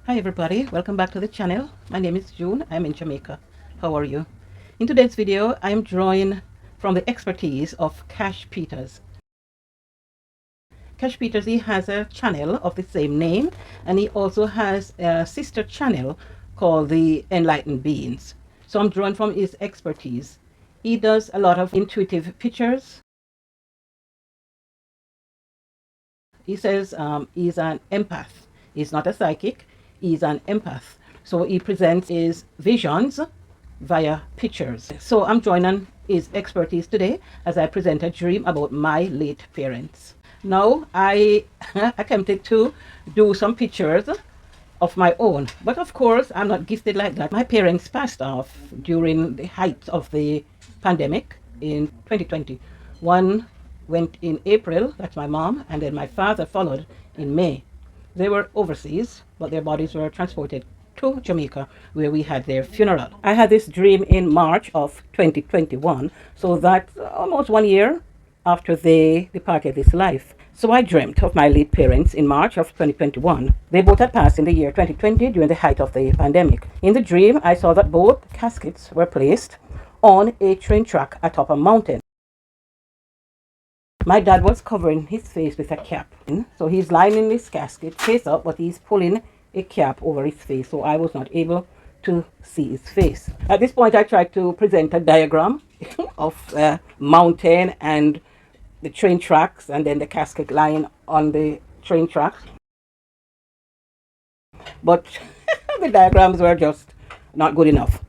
Hi everybody, welcome back to the channel. My name is June. I'm in Jamaica. How are you? In today's video, I'm drawing from the expertise of Cashpeters. Cashpeters, he has a channel of the same name, and he also has a sister channel called the Enlightened Beings. So I'm drawing from his expertise. He does a lot of intuitive pictures. He says he's an empath. He's not a psychic, he's an empath. So he presents his visions via pictures. So I'm joining his expertise today as I present a dream about my late parents. Now I attempted to do some pictures of my own, but of course I'm not gifted like that. My parents passed off during the height of the pandemic in 2020. One went in April, that's my mom, and then my father followed in May. They were overseas, but their bodies were transported to Jamaica where we had their funeral. I had this dream in March of 2021, so that's almost 1 year after they departed this life. So I dreamt of my late parents in March of 2021. They both had passed in the year 2020 during the height of the pandemic. In the dream, I saw that both caskets were placed on a train track atop a mountain. My dad was covering his face with a cap. So he's lying in this casket, face up, but he's pulling a cap over his face. So I was not able to see his face. At this point, I tried to present a diagram of a mountain and the train tracks, and then the casket lying on the train tracks. But the diagrams were just not good enough.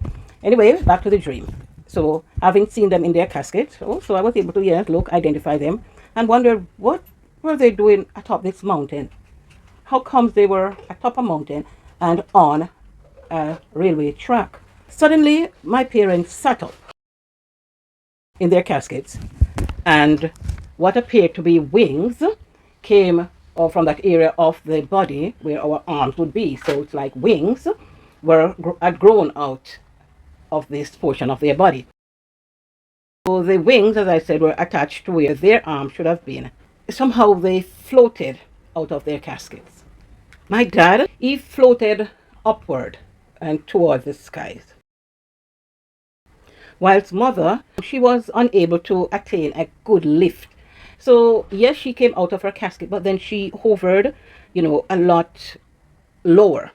Anyway, back to the dream. So having seen them in their casket, so I was able to, look, identify them, and wonder what were they doing atop this mountain? How comes they were atop a mountain and on a railway track? Suddenly, my parents sat up in their caskets, and what appeared to be wings came from that area of the body where our arms would be. So it's like wings had grown out of this portion of their body. So the wings, as I said, were attached to where their arms should have been. Somehow they floated out of their caskets. My dad, he floated upward and towards the skies. Whilst mother, she was unable to attain a good lift. So yes, she came out of her casket, but then she hovered, a lot lower.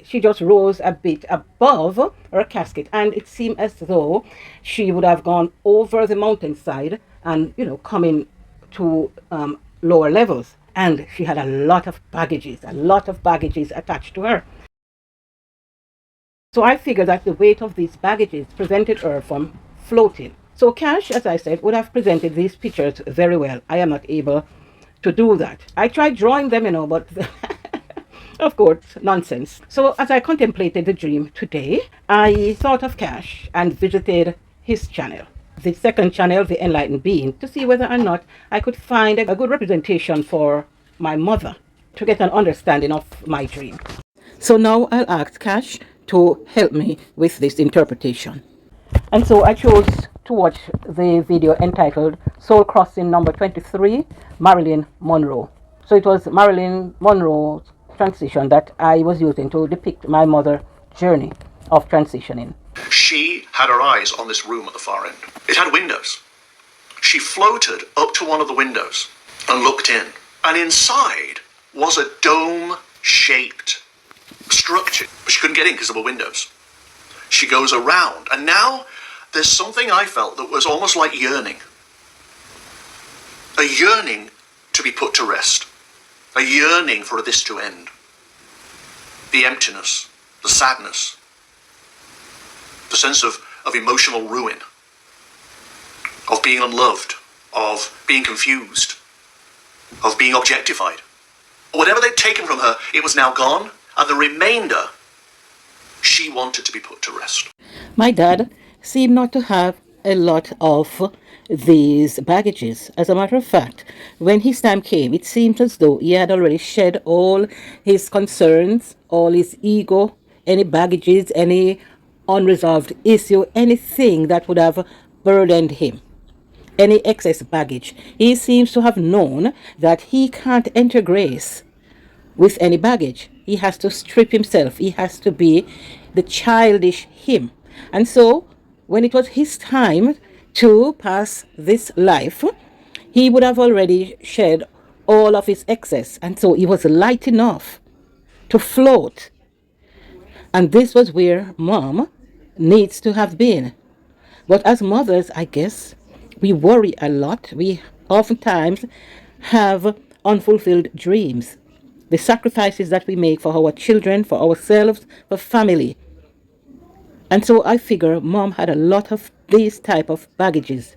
She just rose a bit above her casket, and it seemed as though she would have gone over the mountainside and, coming to lower levels. And she had a lot of baggages attached to her. So I figured that the weight of these baggages prevented her from floating. So Cash, as I said, would have presented these pictures very well. I am not able to do that. I tried drawing them, but of course, nonsense. So as I contemplated the dream today, I thought of Cash and visited his channel, the second channel, the Enlightened Being, to see whether or not I could find a good representation for my mother to get an understanding of my dream. So now I'll ask Cash to help me with this interpretation. And so I chose to watch the video entitled Soul Crossing number 23, Marilyn Monroe. So it was Marilyn Monroe's transition that I was using to depict my mother's journey of transitioning. She had her eyes on this room at the far end. It had windows. She floated up to one of the windows and looked in. And inside was a dome-shaped structure. But she couldn't get in because there were windows. She goes around, and now there's something I felt that was almost like yearning. A yearning to be put to rest. A yearning for this to end. The emptiness, the sadness, the sense of emotional ruin, of being unloved, of being confused, of being objectified. Whatever they'd taken from her, it was now gone, and the remainder, she wanted to be put to rest. My dad seemed not to have a lot of these baggages. As a matter of fact, when his time came, it seemed as though he had already shed all his concerns, all his ego, any baggages, any unresolved issue, anything that would have burdened him, any excess baggage. He seems to have known that he can't enter grace with any baggage. He has to strip himself. He has to be the childish him. And so, when it was his time to pass this life, he would have already shed all of his excess. And so he was light enough to float. And this was where mom needs to have been. But as mothers, I guess, we worry a lot. We oftentimes have unfulfilled dreams. The sacrifices that we make for our children, for ourselves, for family. And so I figure mom had a lot of these type of baggages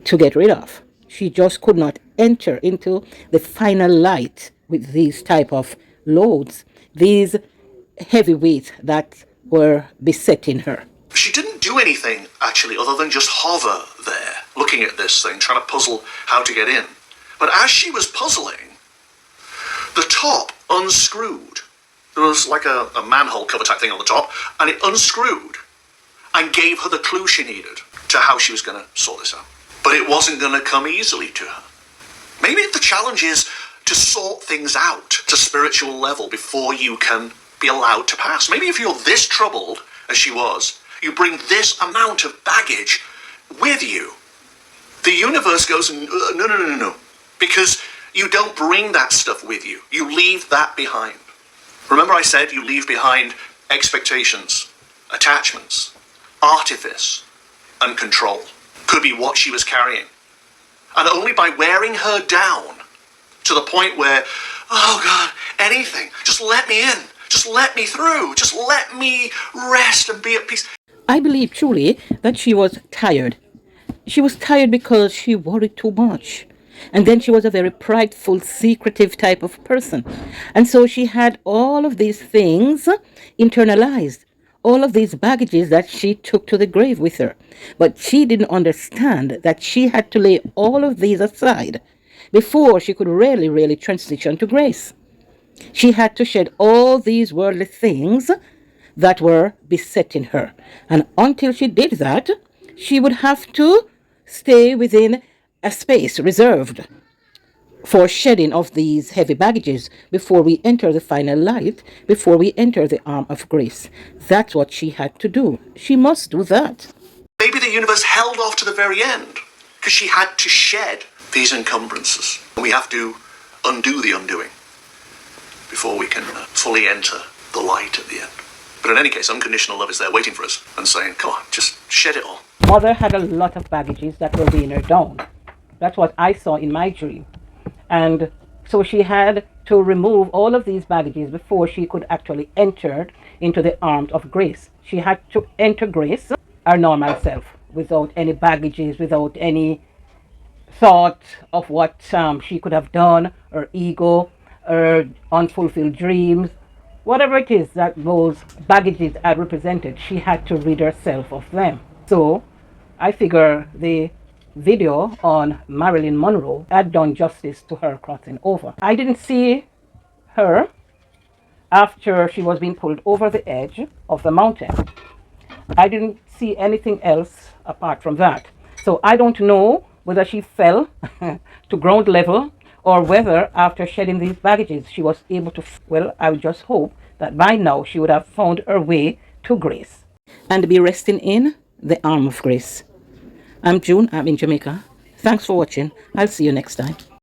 to get rid of. She just could not enter into the final light with these type of loads, these heavy weights that were besetting her. She didn't do anything, actually, other than just hover there, looking at this thing, trying to puzzle how to get in. But as she was puzzling, the top unscrewed. There was like a manhole cover type thing on the top, and it unscrewed and gave her the clue she needed to how she was going to sort this out. But it wasn't going to come easily to her. Maybe the challenge is to sort things out to spiritual level before you can be allowed to pass. Maybe if you're this troubled as she was, you bring this amount of baggage with you. The universe goes, no. Because you don't bring that stuff with you. You leave that behind. Remember I said you leave behind expectations, attachments, artifice, and control. Could be what she was carrying. And only by wearing her down to the point where, oh God, anything, just let me in. Just let me through. Just let me rest and be at peace. I believe truly that she was tired. She was tired because she worried too much. And then she was a very prideful, secretive type of person. And so she had all of these things internalized, all of these baggages that she took to the grave with her. But she didn't understand that she had to lay all of these aside before she could really transition to grace. She had to shed all these worldly things that were besetting her. And until she did that, she would have to stay within a space reserved for shedding of these heavy baggages before we enter the final light, before we enter the arm of grace. That's what she had to do. She must do that. Maybe the universe held off to the very end because she had to shed these encumbrances. And we have to undo the undoing before we can fully enter the light at the end. But in any case, unconditional love is there waiting for us and saying, come on, just shed it all. Mother had a lot of baggages that were weighing her down. That's what I saw in my dream. And so she had to remove all of these baggages before she could actually enter into the arms of grace. She had to enter grace, our normal self, without any baggages, without any thought of what she could have done, her ego, her unfulfilled dreams, whatever it is that those baggages had represented, she had to rid herself of them. So I figure the video on Marilyn Monroe had done justice to her crossing over. I didn't see her after she was being pulled over the edge of the mountain. I didn't see anything else apart from that. So I don't know whether she fell to ground level or whether after shedding these baggages she was able to, well, I would just hope that by now she would have found her way to grace and be resting in the arm of grace. I'm June, I'm in Jamaica. Thanks for watching. I'll see you next time.